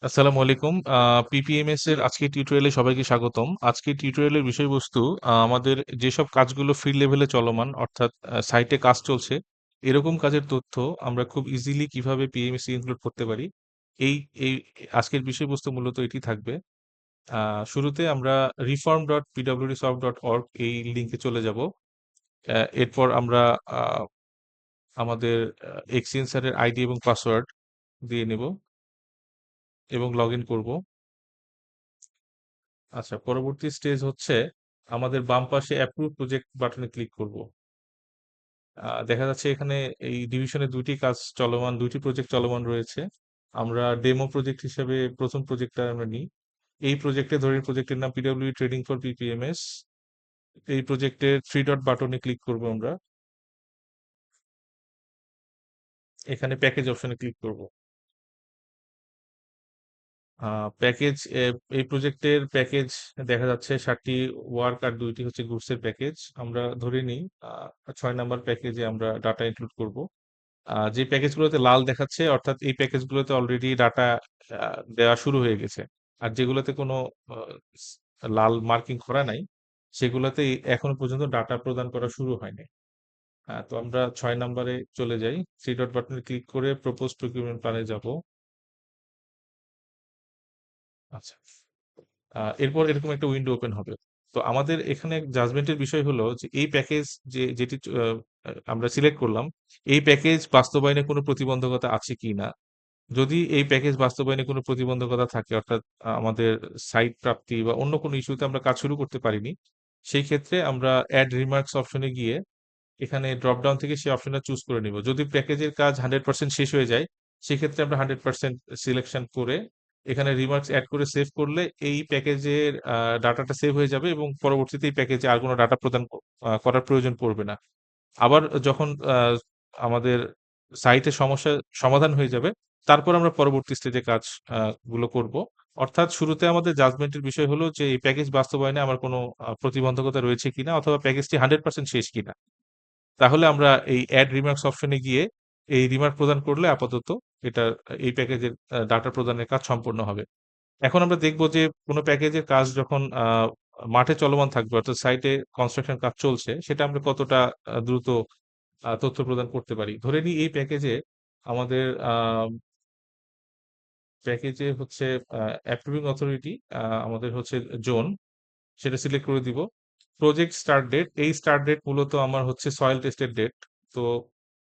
আসসালামু আলাইকুম। পিপিএমএস এর আজকের টিউটোরিয়ালে সবাইকে স্বাগতম। আজকের টিউটোরিয়ালের বিষয়বস্তু আমাদের যেসব কাজগুলো ফিল্ড লেভেলে চলমান অর্থাৎ সাইটে কাজ চলছে, এরকম কাজের তথ্য আমরা খুব ইজিলি কিভাবে পিএমএস এ ইনক্লুড করতে পারি। এই এই আজকের বিষয়বস্তু মূলত এটি থাকবে। শুরুতে আমরা reform.pwdsoft.org এই লিংকে চলে যাব। এরপর আমরা আ আমাদের এক্সচেঞ্জারের আইডি এবং পাসওয়ার্ড দিয়ে নেব এবং লগইন করব। আচ্ছা, পরবর্তী স্টেজ হচ্ছে আমাদের বাম পাশে অ্যাপ্রুভ প্রজেক্ট বাটনে ক্লিক করব। দেখা যাচ্ছে এখানে এই ডিভিশনে ২ টি কাজ চলমান, ২ টি প্রজেক্ট চলমান রয়েছে। আমরা ডেমো প্রজেক্ট হিসেবে ১ম প্রজেক্টটা আমরা নিই। এই প্রজেক্টে ধরি প্রজেক্টের নাম পিডব্লিউডি ট্রেডিং ফর পিপিএমএস। এই প্রজেক্টের 3 ডট বাটনে ক্লিক করব আমরা। এখানে প্যাকেজ অপশনে ক্লিক করব। প্যাকেজ এই প্রজেক্টের প্যাকেজ দেখা যাচ্ছে ৭ টি ওয়ার্ক আর ২ টি হচ্ছে গুডস এর প্যাকেজ। আমরা ধরে নিই ৬ নাম্বার প্যাকেজে আমরা ডাটা ইনক্লুড করব। যে প্যাকেজগুলোতে লাল দেখাচ্ছে অর্থাৎ এই প্যাকেজগুলোতে অলরেডি ডাটা দেওয়া শুরু হয়ে গেছে। আর যেগুলোতে কোনো আ স লাল মার্কিং করা নাই, সেগুলোতে এখনো পর্যন্ত ডাটা প্রদান করা শুরু হয়নি। তো আমরা ৬ নাম্বারে চলে যাই। 3 ডট বাটনে ক্লিক করে প্রপোজড প্রকিউরমেন্ট প্ল্যান এ যাব। আচ্ছা। এরপর এরকম একটা উইন্ডো ওপেন হবে। তো আমাদের এখানে জাজমেন্টের বিষয় হলো যে এই প্যাকেজ যেটি আমরা সিলেক্ট করলাম, এই প্যাকেজ বাস্তবায়নে কোনো প্রতিবন্ধকতা আছে কিনা? যদি এই প্যাকেজ বাস্তবায়নে কোনো প্রতিবন্ধকতা থাকে অর্থাৎ আমাদের সাইট প্রাপ্তি বা অন্য কোনো ইস্যুতে আমরা কাজ শুরু করতে পারিনি, সেই ক্ষেত্রে আমরা এড রিমার্কস অপশনে গিয়ে এখানে ড্রপ ডাউন থেকে সেই অপশনটা চুজ করে নিব। যদি প্যাকেজের কাজ 100% শেষ হয়ে যায়, সেক্ষেত্রে আমরা 100% সিলেকশন করে এখানে রিমার্কস এড করে সেভ করলে এই প্যাকেজের ডাটাটা সেভ হয়ে যাবে এবং পরবর্তীতে এই প্যাকেজে আর কোনো ডাটা প্রদান করার প্রয়োজন পড়বে না। আবার যখন আমাদের সাইটে সমস্যার সমাধান হয়ে যাবে, তারপর আমরা পরবর্তী স্টেজে কাজ গুলো করব। অর্থাৎ শুরুতে আমাদের জাজমেন্টের বিষয় হলো যে এই প্যাকেজ বাস্তবায়নে আমার কোনো প্রতিবন্ধকতা রয়েছে কিনা অথবা প্যাকেজটি 100% শেষ কিনা। তাহলে আমরা এই এড রিমার্কস অপশনে গিয়ে এই রিমার্ক প্রদান করলে আপাতত এটা এই প্যাকেজের ডাটা প্রদানের কাজ সম্পূর্ণ হবে। এখন আমরা দেখব যে কোনো প্যাকেজের কাজ যখন মাঠে চলমান থাকবে অর্থাৎ সাইটে কনস্ট্রাকশন কাজ চলছে সেটা আমরা কতটা দ্রুত তথ্য প্রদান করতে পারি। ধরে নিই এই আমাদের আ প্যাকেজে হচ্ছে অ্যাপ্রুভিং অথরিটি আমাদের হচ্ছে জোন সেটা সিলেক্ট করে দিব। প্রজেক্ট স্টার্ট ডেট, এই স্টার্ট ডেট মূলত আমার হচ্ছে সয়েল টেস্টের ডেট। তো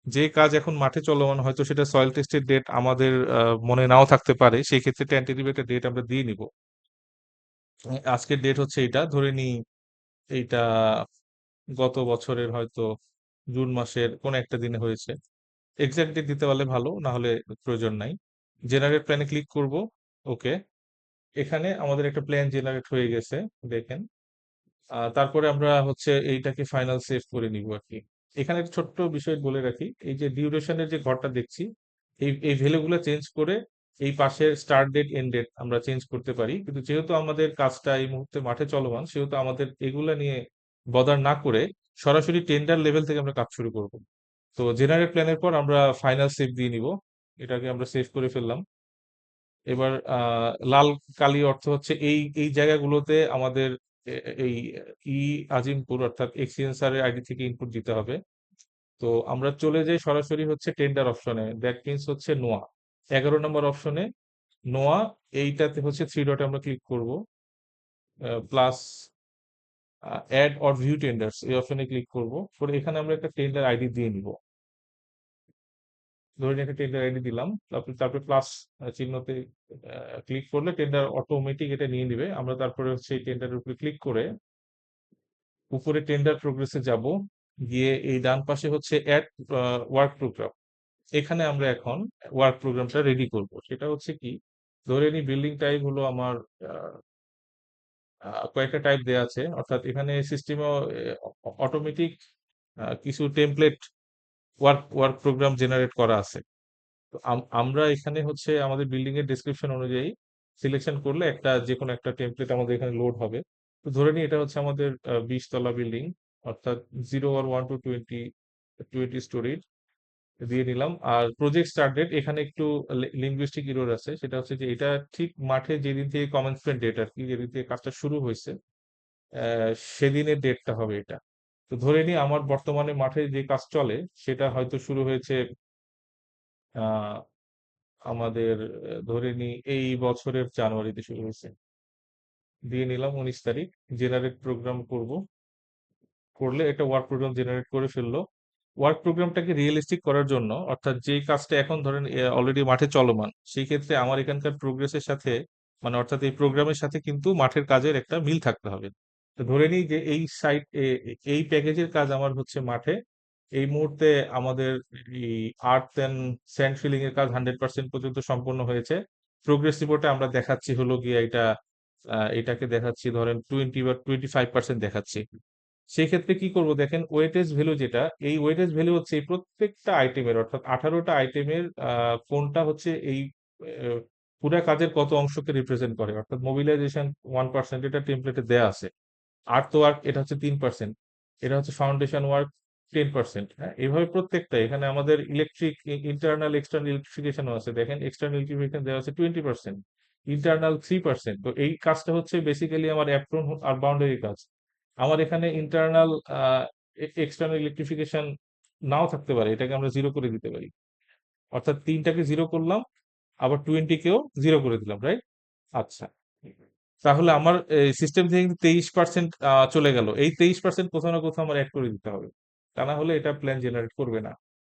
যে কাজ এখন মাঠে চলমান হয়তো সেটা সয়েল টেস্টের ডেট আমাদের মনে নাও থাকতে পারে। সেক্ষেত্রে টেন্টেটিভ একটা ডেট আমরা দিয়ে নিব। আজকের ডেট হচ্ছে এইটা। ধরে নিই এইটা গত বছরের হয়তো জুন মাসের কোন একটা দিনে হয়েছে। এক্সাক্ট ডেট দিতে পারলে ভালো, না হলে প্রয়োজন নাই। জেনারেট প্ল্যান এ ক্লিক করব। ওকে। এখানে আমাদের একটা প্ল্যান জেনারেট হয়ে গেছে। দেখেন। তারপরে আমরা হচ্ছে এইটাকে ফাইনাল সেভ করে নিব আরকি। এখানে একটা ছোট্ট বিষয় বলে রাখি। এই যে ডিউরেশন এর যে ঘরটা দেখছি, এই ভ্যালু গুলা চেঞ্জ করে এই পাশের স্টার্ট ডেট, এন্ড ডেট আমরা চেঞ্জ করতে পারি। কিন্তু যেহেতু আমাদের কাজটা এই মুহূর্তে মাঠে চলমান, সেহেতু আমাদের এগুলা নিয়ে বদার না করে সরাসরি টেন্ডার লেভেল থেকে আমরা কাজ শুরু করব। তো জেনারেট প্ল্যান এর পর আমরা ফাইনাল সেভ দিয়ে নিব। এটাকে আমরা সেভ করে ফেললাম। এবার লাল কালি অর্থ হচ্ছে এই জায়গাগুলোতে আমাদের এই ই আজিমপুর অর্থাৎ এক্সচেঞ্জারের আইডি থেকে ইনপুট দিতে হবে। তো আমরা চলে যাই সরাসরি হচ্ছে টেন্ডার অপশনে। দ্যাট মিনস হচ্ছে নোয়া। ১১ নম্বর অপশনে নোয়া, এইটাতে হচ্ছে 3 ডটে আমরা ক্লিক করব। প্লাস এড অর ভিউ টেন্ডারস এই অপশনে ক্লিক করব। করে এখানে আমরা একটা টেন্ডার আইডি দিয়ে নিব। ধরে একটা টেন্ডার আইডি দিলাম। তারপরে প্লাস চিহ্নতে ক্লিক করলে টেন্ডার অটোমেটিক এটা নিয়ে নিবে। আমরা তারপরে হচ্ছে এই টেন্ডারের উপরে ক্লিক করে উপরে টেন্ডার প্রোগ্রেসে যাব। গিয়ে এই ডান পাশে হচ্ছে এড ওয়ার্ক প্রোগ্রাম। এখানে আমরা এখন ওয়ার্ক প্রোগ্রামটা রেডি করব। সেটা হচ্ছে কি? ধরে নিই বিল্ডিং টাইপ হলো আমার আ আ কয়েকটা টাইপ দেয়া আছে। অর্থাৎ এখানে সিস্টেমে অটোমেটিক কিছু টেমপ্লেট ওয়ার্ক প্রোগ্রাম জেনারেট করা আছে। তো আমরা এখানে হচ্ছে আমাদের বিল্ডিং এর ডেসক্রিপশন অনুযায়ী সিলেকশন করলে যেকোনো একটা টেমপ্লেট আমাদের এখানে লোড হবে। তো ধরে নিই এটা হচ্ছে আমাদের ২০ তলা বিল্ডিং অর্থাৎ 0 or 1 to 20 স্টোরির। দিয়ে নিলাম। আর প্রজেক্ট স্টার্ট ডেট এখানে একটু লিঙ্গুইস্টিক এরর আছে, সেটা হচ্ছে যে এটা ঠিক মাঠে যেদিন থেকে কমেন্সমেন্ট ডেট আর কি, যেদিন থেকে কাজটা শুরু হয়েছে সেদিনের ডেটটা হবে এটা। তো ধরে নিই আমার বর্তমানে মাঠে যে কাজ চলে সেটা হয়তো শুরু হয়েছে আহ আমাদের ধরে নিই এই বছরের জানুয়ারিতে শুরু হয়েছে। দিয়ে নিলাম 19 তারিখ, জেনারেট প্রোগ্রাম করব, করলে একটা ওয়ার্ক প্রোগ্রাম জেনারেট করে ফেললো। ওয়ার্ক প্রোগ্রামটাকে রিয়েলিস্টিক করার জন্য, অর্থাৎ যে কাজটা এখন ধরেন অলরেডি মাঠে চলমান, সেই ক্ষেত্রে আমার এখানকার প্রোগ্রেসের সাথে, মানে অর্থাৎ এই প্রোগ্রামের সাথে কিন্তু মাঠের কাজের একটা মিল থাকতে হবে। তো ধরে নিই যে এই সাইট, এই প্যাকেজের কাজ আমার হচ্ছে মাঠে এই মুহূর্তে আমাদের এই আর্থ অ্যান্ড স্যান্ড ফিলিং এর কাজ 100% পর্যন্ত সম্পন্ন হয়েছে। প্রোগ্রেস রিপোর্টে আমরা দেখাচ্ছি হলো গিয়ে এটা, এটাকে দেখাচ্ছি ধরেন 20 বা 25% দেখাচ্ছি। সেক্ষেত্রে কি করব দেখেন, ওয়েটেজ ভ্যালু যেটা, এই ওয়েটেজ ভ্যালু হচ্ছে এই প্রত্যেকটা আইটেমের, অর্থাৎ 18টা আইটেমের কোনটা হচ্ছে এই পুরা কাজের কত অংশকে রিপ্রেজেন্ট করে। অর্থাৎ মোবিলাইজেশন 1%, এটা টেমপ্লেটে দেয়া আছে। আর্থ ওয়ার্ক এটা হচ্ছে 3%, এটা হচ্ছে ফাউন্ডেশন ওয়ার্ক 10%। হ্যাঁ, এইভাবে প্রত্যেকটা, এখানে আমাদের ইলেকট্রিক ইন্টারনাল এক্সটার্নাল ইলেকট্রিফিকেশনও আছে, দেখেন এক্সটার্নাল ইলেকট্রিফিকেশন দেওয়া আছে 20%, ইন্টারনাল 3%। তো এই কাজটা হচ্ছে বেসিক্যালি আমার অ্যাপ্রন আর বাউন্ডারি কাজ। আমার এখানে ইন্টারনাল এক্সটার্নাল ইলেকট্রিফিকেশন নাও থাকতে পারে, এটাকে আমরা জিরো করে দিতে পারি। অর্থাৎ তিনটাকে জিরো করলাম, আবার 20 কেও জিরো করে দিলাম, রাইট? আচ্ছা, তাহলে আমার সিস্টেম থেকে কিন্তু 23% চলে গেল। এই 23% কোথাও না কোথাও আমার অ্যাড করে দিতে হবে, তা না হলে এটা প্ল্যান জেনারেট করবে না।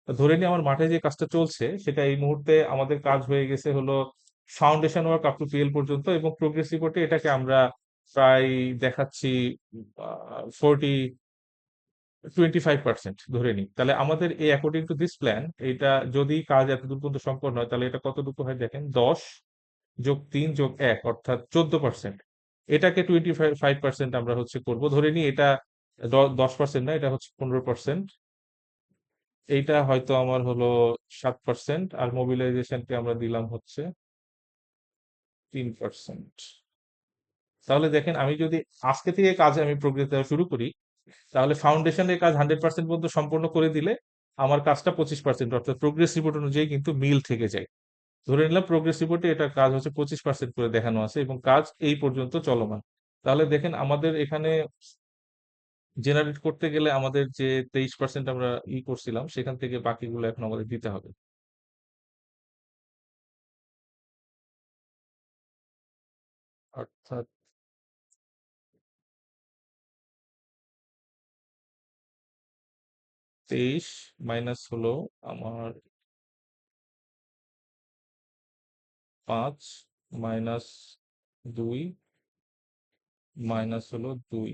তো ধরে নিই আমার মাঠে যে কাজটা চলছে সেটা এই মুহূর্তে আমাদের কাজ হয়ে গেছে হলো foundation work up to PL পর্যন্ত, এবং প্রোগ্রেস রিপোর্টে এটাকে আমরা প্রায় দেখাচ্ছি 25% ধরে নিই। তাহলে আমাদের এই অ্যাকর্ডিং টু দিস প্ল্যান, এটা যদি কাজ এতদূর পর্যন্ত সম্পন্ন হয় তাহলে এটা কতটুকু হয় দেখেন, 10+3+1 অর্থাৎ 14%। এটাকে 25% আমরা হচ্ছে করব, ধরে নিই এটা 10% না, এটা হচ্ছে 15%। এইটা হয়তো আমার হলো 7%, আর মোবিলাইজেশনকে আমরা দিলাম হচ্ছে 3%। তাহলে দেখেন আমি যদি আজকে থেকে কাজে আমি প্রোগ্রেস দেওয়া শুরু করি, তাহলে ফাউন্ডেশনের কাজ 100% পর্যন্ত সম্পন্ন করে দিলে আমার কাজটা 25%, অর্থাৎ প্রোগ্রেস রিপোর্ট অনুযায়ী কিন্তু মিল থেকে যায়। ধরে নিলাম প্রোগ্রেস রিপোর্টে এটা কাজ হচ্ছে 25% করে দেখানো আছে এবং কাজ এই পর্যন্ত চলমান। তাহলে দেখেন আমাদের এখানে জেনারেট করতে গেলে আমাদের যে 23% আমরা করছিলাম সেখান থেকে বাকিগুলো এখন আমাদের দিতে হবে। অর্থাৎ 23 মাইনাস হলো আমার 5 মাইনাস 2 মাইনাস হলো 2,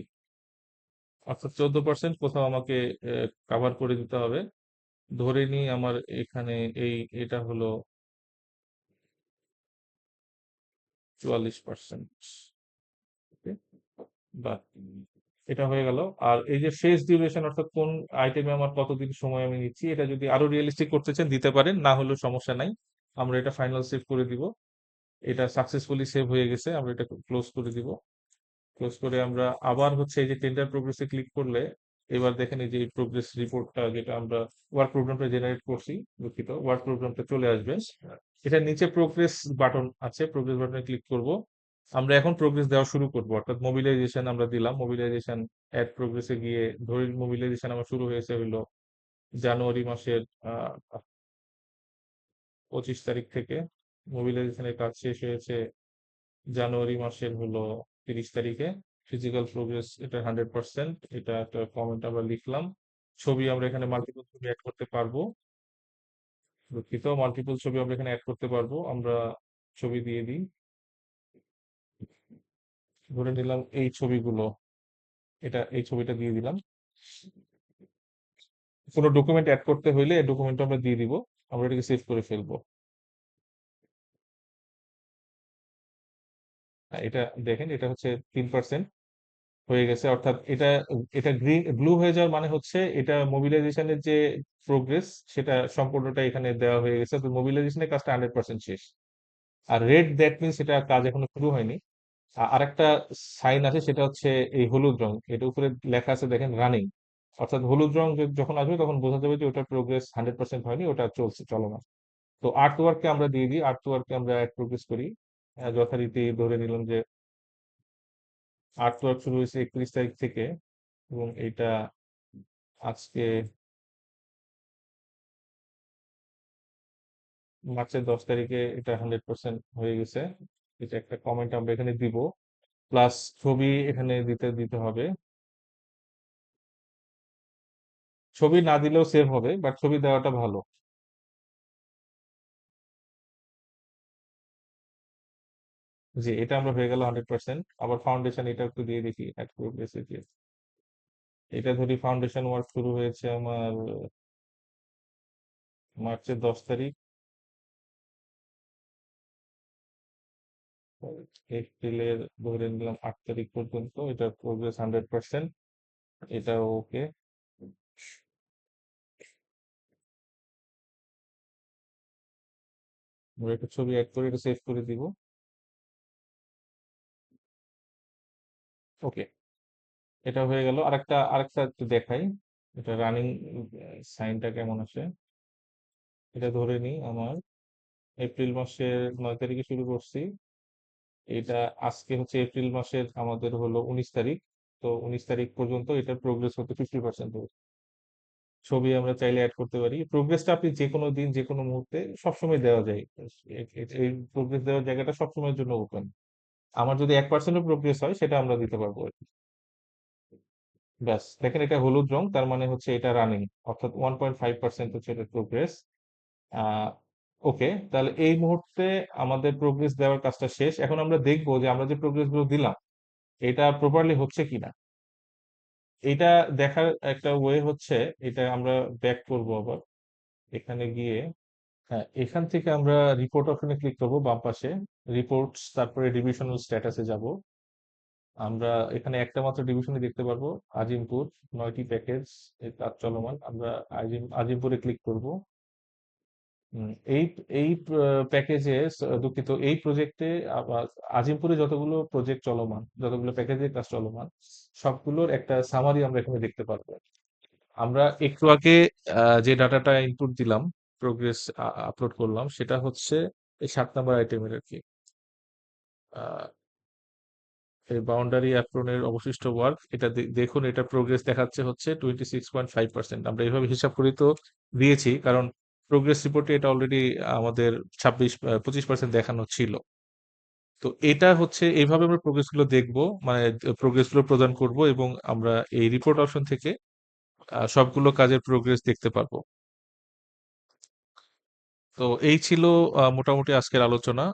অর্থাৎ 14% কোথাও আমাকে কাভার করে দিতে হবে। ধরে নিই আমার এখানে এই, এটা হলো 44%। বা এটা হয়ে গেল। আর এই যে ফেজ ডিউরেশন, অর্থাৎ কোন আইটেমে আমার কতদিন সময় আমি নিচ্ছি, এটা যদি আরো রিয়েলিস্টিক করতে চান দিতে পারেন, না হলেও সমস্যা নাই। আমরা এটা ফাইনাল সেভ করে দিব। এটা সাকসেসফুলি সেভ হয়ে গেছে, আমরা এটা ক্লোজ করে দিব। ক্লোজ করে আমরা আবার হচ্ছে এই যে টেন্ডার প্রোগ্রেসে ক্লিক করলে এবার দেখেন এই যে প্রোগ্রেস রিপোর্টটা যেটা আমরা ওয়ার্ক প্রোগ্রামটা জেনারেট করছি, দুঃখিত, ওয়ার্ক প্রোগ্রামটা চলে আসবে। এটার নিচে প্রোগ্রেস বাটন আছে, প্রোগ্রেস বাটনে ক্লিক করব। আমরা এখন প্রোগ্রেস দেওয়া শুরু করব, অর্থাৎ মোবিলাইজেশন আমরা দিলাম, মোবিলাইজেশন অ্যাড প্রোগ্রেসে গিয়ে ধরে মোবিলাইজেশন আমার শুরু হয়েছে হলো জানুয়ারি মাসের 25 তারিখ থেকে। মোবিলাইজেশনের কাজ শেষ হয়েছে জানুয়ারি মাসের হলো 30 তারিখে। ফিজিক্যাল প্রোগ্রেস এটা 100%, এটা একটা কমেন্ট আমরা লিখলাম। ছবি আমরা এখানে মাল্টিপল ছবি অ্যাড করতে পারবো, দুঃখিত, মাল্টিপল ছবি আমরা এখানে অ্যাড করতে পারবো। আমরা ছবি দিয়ে দিই, ধরে নিলাম এই ছবিগুলো, এটা এই ছবিটা দিয়ে দিলাম। কোনো ডকুমেন্ট অ্যাড করতে হইলে এই ডকুমেন্ট আমরা দিয়ে দিব, আমরা এটাকে সেভ করে ফেলবো। এটা দেখেন এটা হচ্ছে 3% হয়ে গেছে, অর্থাৎ এটা এটা গ্রিন ব্লু হয়ে যাওয়ার মানে হচ্ছে এটা মোবিলাইজেশনের যে প্রোগ্রেস সেটা সম্পূর্ণটা এখানে দেওয়া হয়ে গেছে, তো মোবিলাইজেশনের কাজটা 100% শেষ। আর রেড দ্যাট মিনস এটা কাজ এখনো শুরু হয়নি। আরেকটা সাইন আছে, সেটা হচ্ছে এই হলুদ রং, এটা উপরে লেখা আছে দেখেন রানিং। অর্থাৎ হলুদ রং যখন আসবে তখন বোঝা যাবে যে ওটার প্রোগ্রেস 100% হয়নি, ওটা চলছে, চলমান। তো আর্ট ওয়ার্ককে আমরা দিয়ে দিই, আর্ট ওয়ার্ককে আমরা অ্যাড প্রোগ্রেস করি। যথারীতি ধরে নিলাম যে আর্ট ওয়ার্ক শুরু হয়েছে 31 তারিখ থেকে, এবং এটা আজকে মার্চের 10 তারিখে এটা 100% হয়ে গেছে। এটা একটা কমেন্ট আমরা এখানে দিব, প্লাস ছবি এখানে দিতে দিতে হবে। ছবি না দিলেও সেভ হবে, বাট ছবি দেওয়াটা ভালো। যে এটা আমরা হয়ে গেল 100%। আবার ফাউন্ডেশন এটা একটু দিয়ে দেখি অ্যাড প্রোগ্রেসে গিয়ে। এটা ধরি ফাউন্ডেশন ওয়ার্ক শুরু হয়েছে আমার মার্চের 10 তারিখ, এপ্রিলের ধরে নিলাম 8 তারিখ পর্যন্ত এটা প্রোগ্রেস 100%। এটা ওকে। আমরা একটা ছবি অ্যাড করে এটা সেভ করে দিব। ওকে, এটা হয়ে গেল। আরেকটা একটু দেখাই, এটা রানিং সাইনটা কেমন আসে। এটা ধরে নিই আমার এপ্রিল মাসের 9 তারিখে শুরু করছি। এটা আজকে হচ্ছে এপ্রিল মাসের আমাদের হলো 19 তারিখ। তো 19 তারিখ পর্যন্ত এটার প্রোগ্রেস হতে 50% হবে। ছবি আমরা চাইলে অ্যাড করতে পারি। প্রোগ্রেসটা আপনি যে কোনো দিন যে কোনো মুহূর্তে সবসময় দেওয়া যায়। এই প্রোগ্রেস দেওয়ার জায়গাটা সবসময়ের জন্য ওপেন। আমার যদি 1%ও প্রোগ্রেস হয় সেটা আমরা দিতে পারবো আর কি। ব্যাস দেখেন, এটা হলুদ রং, তার মানে হচ্ছে এটা রানিং, অর্থাৎ 1.5% হচ্ছে এটা প্রোগ্রেস। আহ ওকে, তাহলে এই মুহূর্তে আমাদের প্রোগ্রেস দেওয়ার কাজটা শেষ। এখন আমরা দেখবো যে আমরা যে প্রোগ্রেস গুলো দিলাম এটা প্রপারলি হচ্ছে কিনা। এটা দেখার একটা ওয়ে হচ্ছে, এটা আমরা ব্যাক করব আবার এখানে গিয়ে। হ্যাঁ, এখান থেকে আমরা রিপোর্ট অপশনে ক্লিক করব বাম পাশে, রিপোর্টস, তারপরে ডিভিশনাল স্ট্যাটাসে যাব। আমরা এখানে একটা মাত্র ডিভিশনে দেখতে পারবো, আজিমপুর, 9টি প্যাকেজ এর কাজ চলমান। আমরা আজিমপুরে ক্লিক করব। এই এই প্যাকেজে, দুঃখিত, এই প্রজেক্টে আজিমপুরে যতগুলো প্রজেক্ট চলমান, যতগুলো প্যাকেজের কাজ চলমান, সবগুলোর একটা সামারি আমরা এখানে দেখতে পারবো। আমরা একটু আগে যে ডাটাটা ইনপুট দিলাম, প্রোগ্রেস আপলোড করলাম, সেটা হচ্ছে এই 7 নম্বর আইটেমের আর কি। আহ, এই বাউন্ডারি অ্যাপ্রনের অবশিষ্ট ওয়ার্ক, এটা দেখুন, এটা প্রোগ্রেস দেখাচ্ছে হচ্ছে 26.5%। আমরা এইভাবে হিসাব করে তো দিয়েছি, কারণ প্রোগ্রেস রিপোর্টে এটা অলরেডি আমাদের 25% দেখানো ছিল। তো এটা হচ্ছে এইভাবে আমরা প্রোগ্রেস গুলো দেখবো, মানে প্রোগ্রেস গুলো প্রদান করব, এবং আমরা এই রিপোর্ট অপশন থেকে সবগুলো কাজের প্রোগ্রেস দেখতে পারবো। তো এই ছিল মোটামুটি আজকের আলোচনা।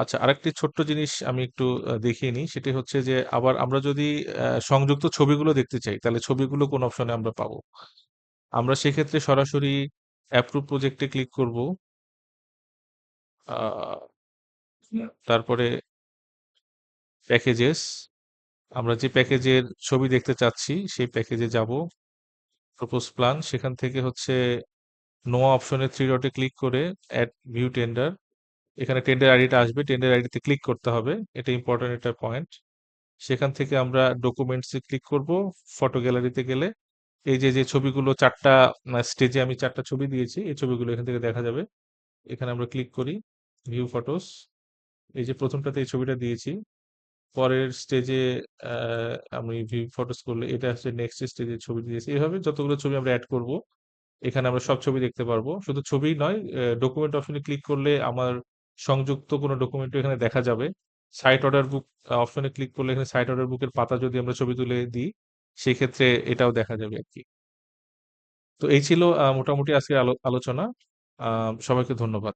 আচ্ছা, আরেকটি ছোট্ট জিনিস আমি একটু দেখিয়ে নিই, সেটি হচ্ছে যে আবার আমরা যদি সংযুক্ত ছবিগুলো দেখতে চাই, তাহলে ছবিগুলো কোন অপশনে আমরা পাবো। আমরা সেক্ষেত্রে সরাসরি অ্যাপ্রুভ প্রজেক্টে ক্লিক করব। আহ, তারপরে প্যাকেজেস, আমরা যে প্যাকেজের ছবি দেখতে চাচ্ছি সেই প্যাকেজে যাব। প্রপোজ প্ল্যান, সেখান থেকে হচ্ছে নোয়া অপশনে 3 ডটে ক্লিক করে অ্যাড ভিউ টেন্ডার, এখানে টেন্ডার আইডিটা আসবে, টেন্ডার আইডিতে ক্লিক করতে হবে, এটা ইম্পর্টেন্ট একটা পয়েন্ট। সেখান থেকে আমরা ডকুমেন্টসে ক্লিক করব। ফটো গ্যালারিতে গেলে এই যে যে ছবিগুলো, 4টা স্টেজে আমি 4টা ছবি দিয়েছি, এই ছবিগুলো এখান থেকে দেখা যাবে। এখানে আমরা ক্লিক করি, ভিউ ফটোস। এই যে প্রথমটাতে এই ছবিটা দিয়েছি, পরের স্টেজে আমি ভিউ ফটোস করলে এটা হচ্ছে নেক্সট স্টেজে ছবি দিয়েছি। এভাবে যতগুলো ছবি আমরা অ্যাড করব, এখানে আমরা সব ছবি দেখতে পারবো। শুধু ছবিই নয়, ডকুমেন্ট অপশনে ক্লিক করলে আমার সংযুক্ত কোনো ডকুমেন্টও এখানে দেখা যাবে। সাইট অর্ডার বুক অপশনে ক্লিক করলে এখানে সাইট অর্ডার বুকের পাতা যদি আমরা ছবি তুলে দিই, সেক্ষেত্রে এটাও দেখা যাবে আর কি। তো এই ছিল মোটামুটি আজকের আলোচনা। সবাইকে ধন্যবাদ।